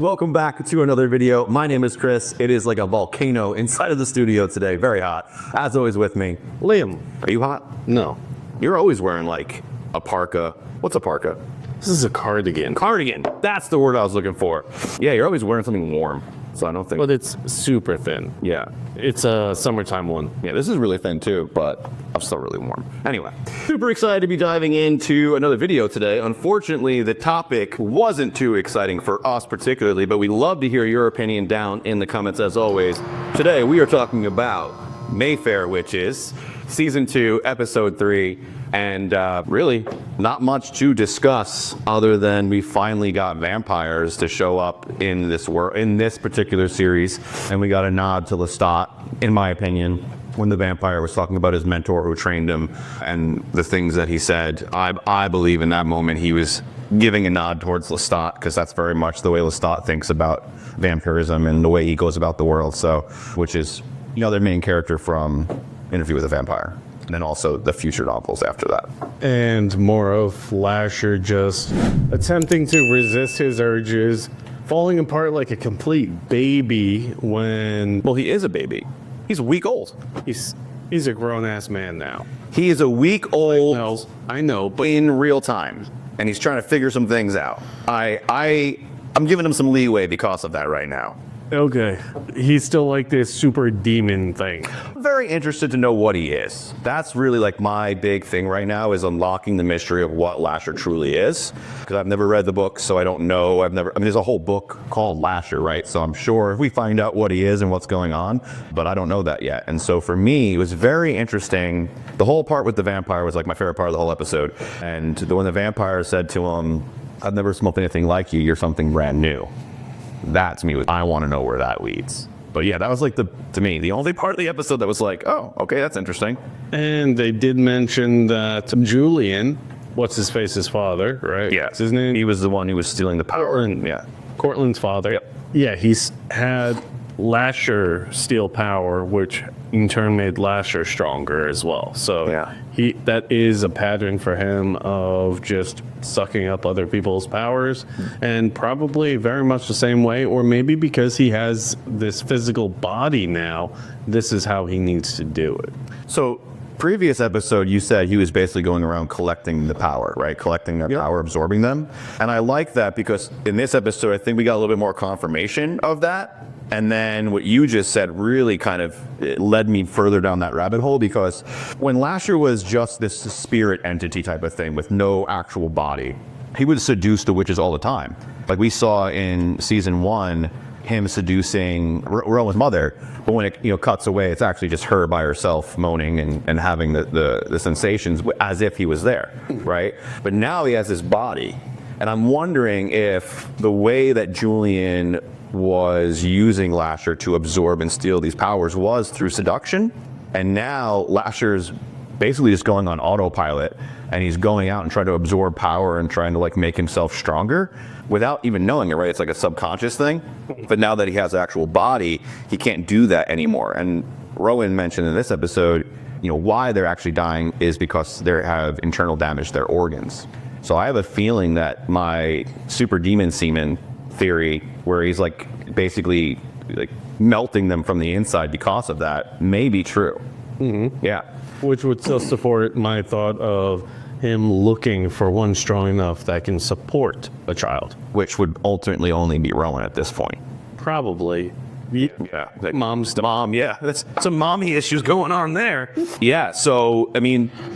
Welcome back to another video. My name is Chris. It is like a volcano inside of the studio today. Very hot. As always with me, Liam. Are you hot? No. You're always wearing like a parka. What's a parka? This is a cardigan. Cardigan. That's the word I was looking for. Yeah, you're always wearing something warm. So I don't think... But it's super thin. Yeah. It's a summertime one. Yeah, this is really thin too, but I'm still really warm. Anyway, super excited to be diving into another video today. Unfortunately, the topic wasn't too exciting for us particularly, but we'd love to hear your opinion down in the comments as always. Today, we are talking about Mayfair Witches, Season 2, Episode 3, and really not much to discuss other than we finally got vampires to show up in this particular series, and we got a nod to Lestat, in my opinion, when the vampire was talking about his mentor who trained him and the things that he said. I believe in that moment he was giving a nod towards Lestat, because that's very much the way Lestat thinks about vampirism and the way he goes about the world. So, which is, you know, their main character from Interview with a Vampire, and then also the future novels after that. And more of Lasher just attempting to resist his urges, falling apart like a complete baby when... Well, he is a baby. He's a week old. He's a grown-ass man now. He is a week old. I know, but... in real time, and he's trying to figure some things out. I'm giving him some leeway because of that right now. Okay. He's still like this super demon thing. I'm very interested to know what he is. That's really like my big thing right now, is unlocking the mystery of what Lasher truly is. Because I've never read the book, so I don't know. There's a whole book called Lasher, right? So I'm sure if we find out what he is and what's going on, but I don't know that yet. And so for me, it was very interesting. The whole part with the vampire was like my favorite part of the whole episode. And when the vampire said to him, "I've never smoked anything like you, you're something brand new." That to me was, I want to know where that leads. But yeah, that was like to me, the only part of the episode that was like, oh, okay, that's interesting. And they did mention that Julian, what's his face's father, right? Yeah. What's his name? He was the one who was stealing the power. Yeah. Cortland's father. Yep. Yeah, he's had Lasher steal power, which in turn made Lasher stronger as well. So yeah, that is a pattern for him of just sucking up other people's powers, and probably very much the same way, or maybe because he has this physical body now, this is how he needs to do it. So previous episode, you said he was basically going around collecting the power, right? Collecting their power, absorbing them. And I like that because in this episode, I think we got a little bit more confirmation of that. And then what you just said really kind of led me further down that rabbit hole, because when Lasher was just this spirit entity type of thing with no actual body, he would seduce the witches all the time. Like we saw in season 1, him seducing Rowan's mother, but when it cuts away, it's actually just her by herself moaning and having the sensations as if he was there, right? But now he has this body, and I'm wondering if the way that Julian was using Lasher to absorb and steal these powers was through seduction, and now Lasher's basically just going on autopilot, and he's going out and trying to absorb power and trying to like make himself stronger without even knowing it, right? It's like a subconscious thing. But now that he has an actual body, he can't do that anymore. And Rowan mentioned in this episode, why they're actually dying is because they have internal damage to their organs. So I have a feeling that my super demon semen theory, where he's like basically like melting them from the inside because of that, may be true. Mm-hmm. Yeah. Which would still support my thought of him looking for one strong enough that can support a child. Which would ultimately only be Rowan at this point. Probably. Yeah. Like, Mom's mom, yeah. That's some mommy issues going on there. Yeah, so,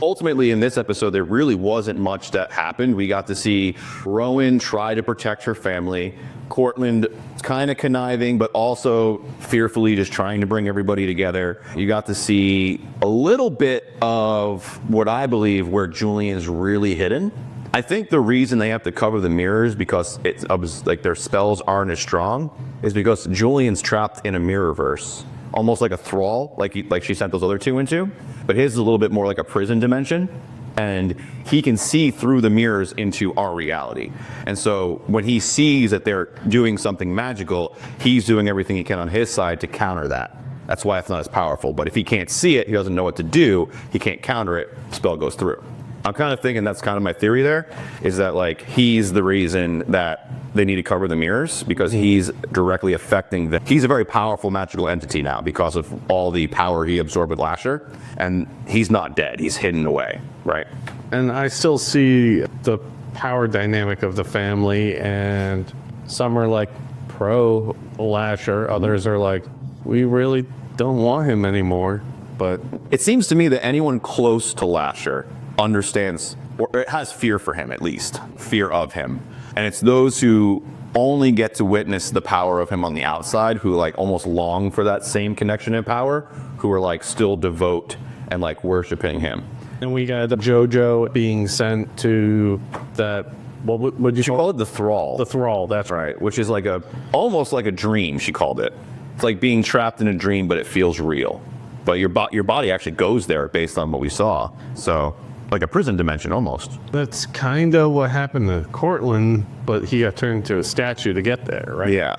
ultimately in this episode, there really wasn't much that happened. We got to see Rowan try to protect her family. Cortland kind of conniving, but also fearfully just trying to bring everybody together. You got to see a little bit of what I believe where Julian's really hidden. I think the reason they have to cover the mirrors because it's like their spells aren't as strong is because Julian's trapped in a mirrorverse, almost like a thrall, like she sent those other two into. But his is a little bit more like a prison dimension, and he can see through the mirrors into our reality. And so when he sees that they're doing something magical, he's doing everything he can on his side to counter that. That's why it's not as powerful. But if he can't see it, he doesn't know what to do, he can't counter it, spell goes through. I'm kind of thinking that's kind of my theory there, is that like he's the reason that they need to cover the mirrors, because he's directly affecting the. He's a very powerful magical entity now because of all the power he absorbed with Lasher, and he's not dead. He's hidden away, right? And I still see the power dynamic of the family, and some are like pro Lasher, others are like, we really don't want him anymore. But It seems to me that anyone close to Lasher understands, or it has fear for him at least, fear of him. And it's those who only get to witness the power of him on the outside, who like almost long for that same connection and power, who are like still devote and like worshiping him. and we got JoJo being sent to that, what would you She called it the thrall. The thrall, that's right. Right, which is like almost like a dream, she called it. It's like being trapped in a dream, but it feels real. But your body actually goes there based on what we saw. So, like a prison dimension almost. That's kind of what happened to Cortland, but he got turned into a statue to get there, right? Yeah.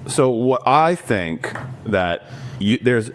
So what I think that there's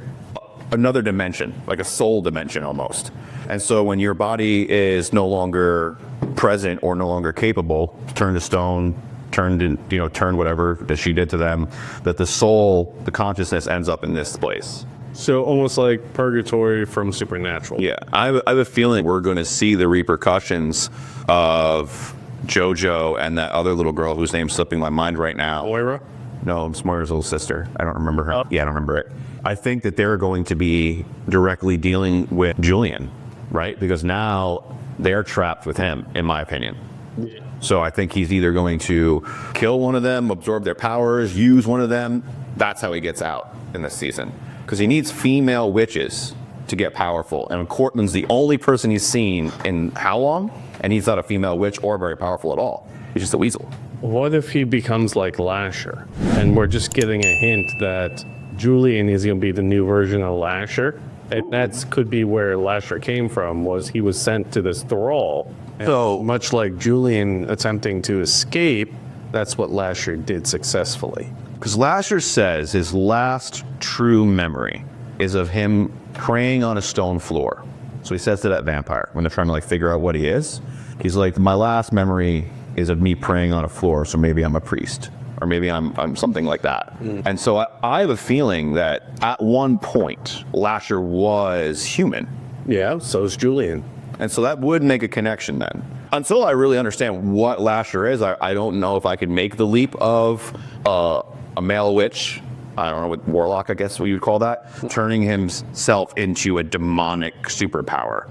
another dimension, like a soul dimension almost. And so when your body is no longer present or no longer capable, turned to stone, turned whatever that she did to them, that the soul, the consciousness ends up in this place. So almost like purgatory from Supernatural. Yeah, I have a feeling we're going to see the repercussions of JoJo and that other little girl whose name's slipping my mind right now. Moira? No, it's Moira's little sister. I don't remember her. Yeah, I don't remember it. I think that they're going to be directly dealing with Julian, right? Because now they're trapped with him, in my opinion. Yeah. So I think he's either going to kill one of them, absorb their powers, use one of them. That's how he gets out in this season. Because he needs female witches to get powerful. And Cortland's the only person he's seen in how long? And he's not a female witch or very powerful at all. He's just a weasel. What if he becomes like Lasher? And we're just getting a hint that Julian is going to be the new version of Lasher. And that could be where Lasher came from, was he was sent to this thrall. And So- much like Julian attempting to escape, that's what Lasher did successfully. Because Lasher says his last true memory is of him praying on a stone floor. So he says to that vampire when they're trying to like figure out what he is. He's like, my last memory is of me praying on a floor, so maybe I'm a priest. Or maybe I'm something like that. And so I have a feeling that at one point, Lasher was human. Yeah, so is Julian. And so that would make a connection then. Until I really understand what Lasher is, I don't know if I could make the leap of a male witch, I don't know, with warlock, I guess what you would call that, turning himself into a demonic superpower.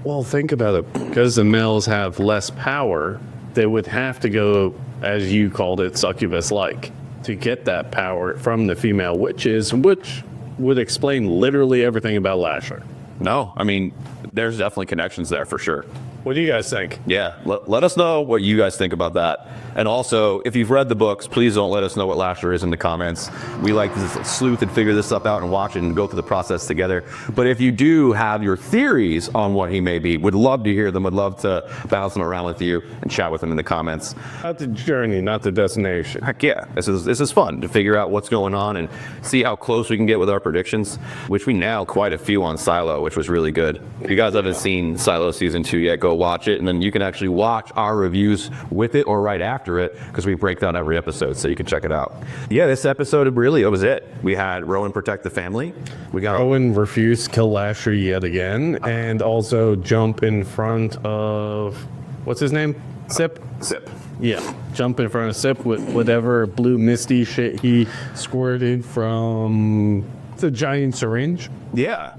Well, think about it. Because the males have less power, they would have to go, as you called it, succubus-like, to get that power from the female witches, which would explain literally everything about Lasher. No, I mean, there's definitely connections there for sure. What do you guys think? Yeah, let us know what you guys think about that. And also, if you've read the books, please don't let us know what Lasher is in the comments. We like to sleuth and figure this stuff out and watch it and go through the process together. But if you do have your theories on what he may be, would love to hear them, would love to bounce them around with you and chat with them in the comments. Not the journey, not the destination. Heck yeah, this is fun to figure out what's going on and see how close we can get with our predictions, which we nailed quite a few on Silo, which was really good. If you guys haven't seen Silo Season 2 yet, go watch it, and then you can actually watch our reviews with it or right after it, because we break down every episode, so you can check it out. Yeah, this episode, really, it was it. We had Rowan protect the family. We got Owen refused to kill Lasher yet again, and also jump in front of, what's his name? Sip? Zip. Yeah, jump in front of Sip with whatever blue misty shit he squirted from the giant syringe. Yeah.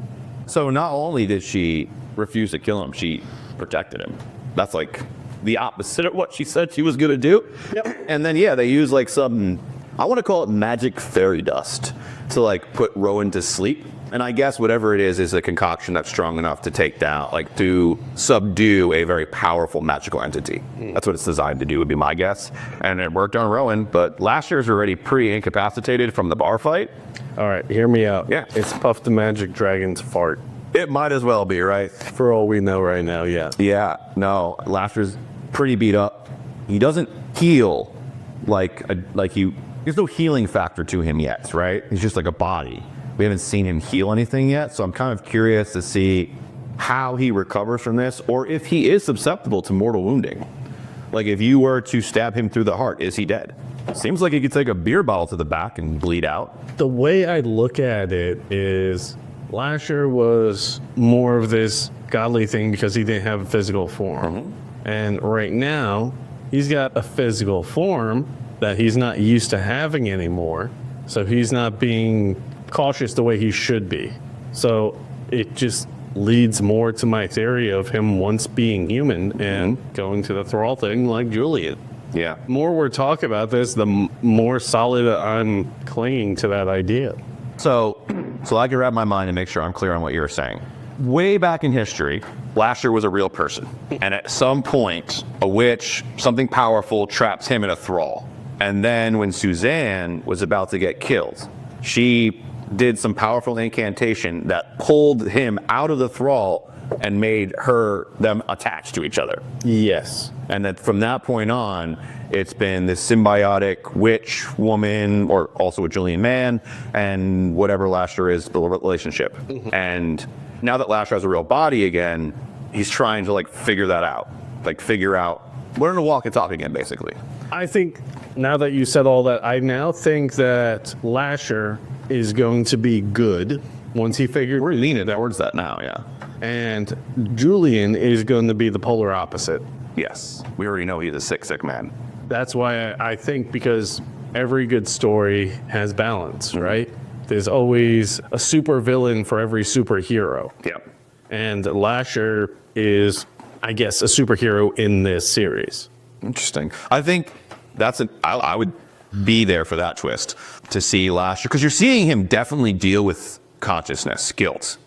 So not only did she refuse to kill him, she protected him. That's like the opposite of what she said she was going to do. Yep. And then, yeah, they use like some, I want to call it magic fairy dust to like put Rowan to sleep. And I guess whatever it is a concoction that's strong enough to take down, like to subdue a very powerful magical entity. That's what it's designed to do, would be my guess. And it worked on Rowan, but Lasher's already pretty incapacitated from the bar fight. All right, hear me out. Yeah. It's Puff the Magic Dragon's fart. It might as well be, right? For all we know right now, yeah. Yeah, no, Lasher's pretty beat up. He doesn't heal there's no healing factor to him yet, right? He's just like a body. We haven't seen him heal anything yet, so I'm kind of curious to see how he recovers from this, or if he is susceptible to mortal wounding. Like if you were to stab him through the heart, is he dead? Seems like he could take a beer bottle to the back and bleed out. The way I look at it is Lasher was more of this godly thing because he didn't have a physical form. And right now, he's got a physical form that he's not used to having anymore. So he's not being cautious the way he should be. So it just leads more to my theory of him once being human and going to the thrall thing like Julian. Yeah. The more we're talking about this, the more solid I'm clinging to that idea. So I can wrap my mind and make sure I'm clear on what you're saying. Way back in history, Lasher was a real person. And at some point, a witch, something powerful, traps him in a thrall. And then when Suzanne was about to get killed, she did some powerful incantation that pulled him out of the thrall and made them attached to each other. Yes. And that from that point on, it's been this symbiotic witch woman, or also a Julian man, and whatever Lasher is, the relationship. And now that Lasher has a real body again, he's trying to figure that out. Learn to walk and talk again, basically. I think now that you said all that, I now think that Lasher is going to be good once he figured. We're leaning towards that now, yeah. And Julian is going to be the polar opposite. Yes. We already know he's a sick man. That's why I think, because every good story has balance, right? There's always a super villain for every superhero. Yep. And Lasher is, I guess, a superhero in this series. Interesting. I think I would be there for that twist, to see Lasher, because you're seeing him definitely deal with consciousness, guilt.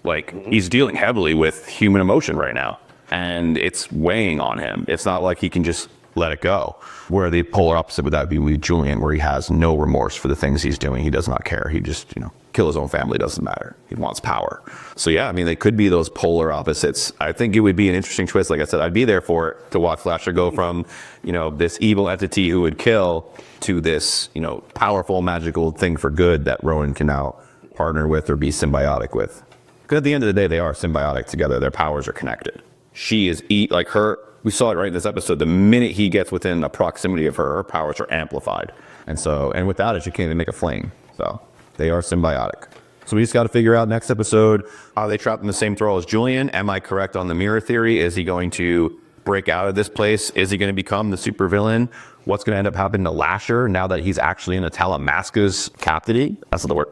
He's dealing heavily with human emotion right now, and it's weighing on him. It's not like he can just let it go. Where the polar opposite would that be with Julian, where he has no remorse for the things he's doing. He does not care. He just, kill his own family, doesn't matter. He wants power. So yeah, they could be those polar opposites. I think it would be an interesting twist. Like I said, I'd be there for it, to watch Lasher go from, this evil entity who would kill to this, powerful magical thing for good that Rowan can now partner with or be symbiotic with. Because at the end of the day, they are symbiotic together. Their powers are connected. She is we saw it right in this episode. The minute he gets within a proximity of her powers are amplified. And without it, she can't even make a flame. So they are symbiotic. So we just got to figure out next episode, are they trapped in the same thrall as Julian? Am I correct on the mirror theory? Is he going to break out of this place? Is he going to become the supervillain? What's going to end up happening to Lasher now that he's actually in a Talamasca's captivity? That's the word.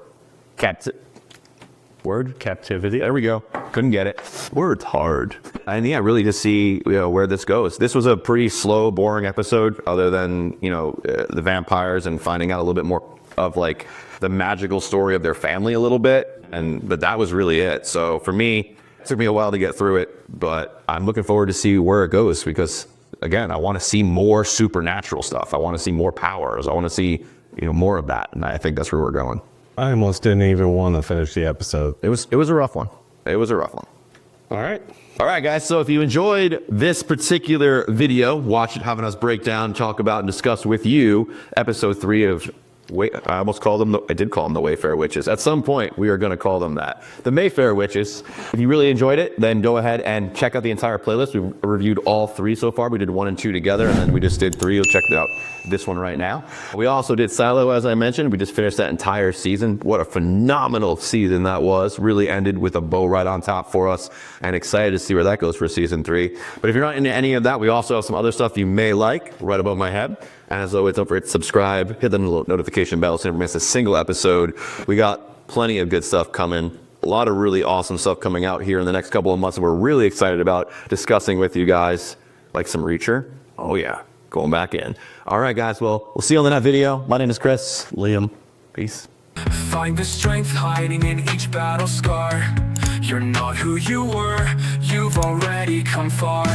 Captivity. There we go. Couldn't get it. Word's hard. And yeah, really to see where this goes. This was a pretty slow, boring episode, other than the vampires and finding out a little bit more of the magical story of their family a little bit. But that was really it. So for me, it took me a while to get through it, but I'm looking forward to see where it goes, because again, I want to see more supernatural stuff. I want to see more powers. I want to see more of that, and I think that's where we're going. I almost didn't even want to finish the episode. It was a rough one. It was a rough one. All right, guys. So if you enjoyed this particular video, watch it, having us break down, talk about, and discuss with you episode 3 of I did call them the Wayfair Witches. At some point, we are going to call them that. The Mayfair Witches. If you really enjoyed it, then go ahead and check out the entire playlist. We've reviewed all 3 so far. We did 1 and 2 together, and then we just did 3. You'll check out this one right now. We also did Silo, as I mentioned. We just finished that entire season. What a phenomenal season that was. Really ended with a bow right on top for us, and excited to see where that goes for season 3. But if you're not into any of that, we also have some other stuff you may like right above my head. And as always, don't forget to subscribe, hit the little notification bell so you never miss a single episode. We got plenty of good stuff coming. A lot of really awesome stuff coming out here in the next couple of months that we're really excited about discussing with you guys. Like some Reacher. Oh yeah, going back in. All right, guys. Well, we'll see you on the next video. My name is Chris. Liam. Peace. Find the strength hiding in each battle scar. You're not who you were. You've already come far.